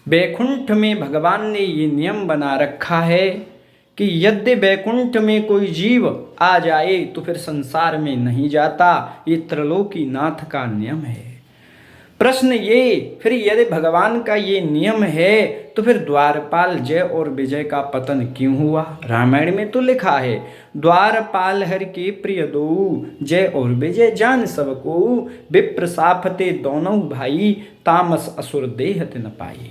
वैकुंठ में भगवान ने ये नियम बना रखा है कि यदि वैकुंठ में कोई जीव आ जाए तो फिर संसार में नहीं जाता। ये त्रैलोकीनाथ का नियम है। प्रश्न ये, फिर यदि भगवान का ये नियम है तो फिर द्वारपाल जय और विजय का पतन क्यों हुआ? रामायण में तो लिखा है, द्वारपाल हर के प्रिय दो, जय और विजय जान सबको, विप्र साफते दोनों भाई, तामस असुर देहत न पाई।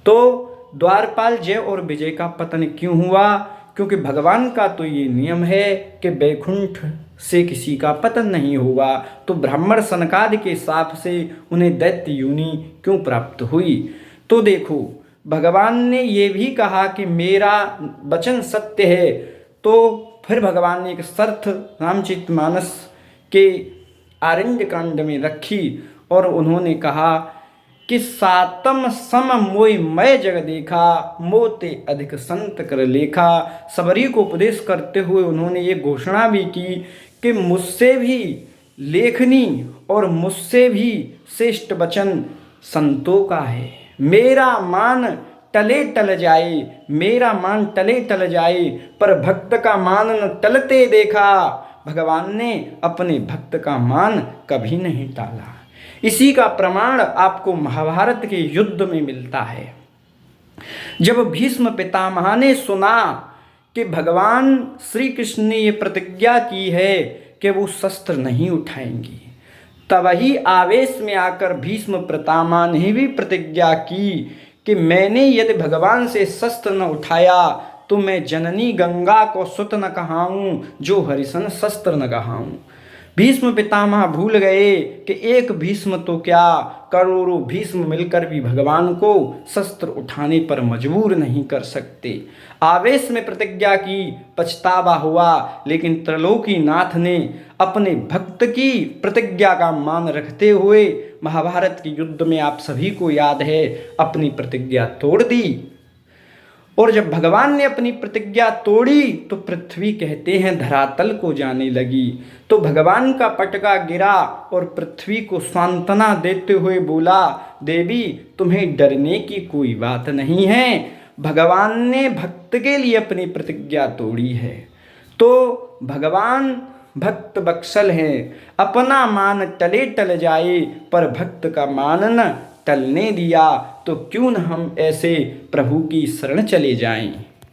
तो द्वारपाल जय और विजय का पतन क्यों हुआ? क्योंकि भगवान का तो ये नियम है कि वैकुंठ से किसी का पतन नहीं होगा। तो ब्राह्मण सनकादि के शाप से उन्हें दैत्य योनि क्यों प्राप्त हुई? तो देखो, भगवान ने ये भी कहा कि मेरा वचन सत्य है। तो फिर भगवान ने एक शर्त रामचरितमानस के आरण्य कांड में रखी और उन्होंने कहा कि सातम सम मोय मैं जग देखा, मोते अधिक संत कर लेखा। सबरी को उपदेश करते हुए उन्होंने ये घोषणा भी की कि मुझसे भी लेखनी और मुझसे भी श्रेष्ठ वचन संतों का है। मेरा मान टले टल जाए, मेरा मान टले टल जाए, पर भक्त का मान न टलते देखा। भगवान ने अपने भक्त का मान कभी नहीं टाला। इसी का प्रमाण आपको महाभारत के युद्ध में मिलता है। जब भीष्म पितामह ने सुना कि भगवान श्री कृष्ण ने ये प्रतिज्ञा की है कि वो शस्त्र नहीं उठाएंगे, तब ही आवेश में आकर भीष्म पितामह ने भी प्रतिज्ञा की कि मैंने यदि भगवान से शस्त्र न उठाया तो मैं जननी गंगा को सुत न कहाऊं, जो हरिसन शस्त्र न कहाऊं। भीष्म पितामह भूल गए कि एक भीष्म तो क्या, करोड़ों भीष्म मिलकर भी भगवान को शस्त्र उठाने पर मजबूर नहीं कर सकते। आवेश में प्रतिज्ञा की, पछतावा हुआ, लेकिन त्रैलोकीनाथ ने अपने भक्त की प्रतिज्ञा का मान रखते हुए महाभारत के युद्ध में आप सभी को याद है अपनी प्रतिज्ञा तोड़ दी। और जब भगवान ने अपनी प्रतिज्ञा तोड़ी तो पृथ्वी कहते हैं धरातल को जाने लगी। तो भगवान का पटका गिरा और पृथ्वी को सांत्वना देते हुए बोला, देवी तुम्हें डरने की कोई बात नहीं है, भगवान ने भक्त के लिए अपनी प्रतिज्ञा तोड़ी है। तो भगवान भक्त बत्सल है, अपना मान टले टल जाए पर भक्त का मान न टलने दिया। तो क्यों न हम ऐसे प्रभु की शरण चले जाएं।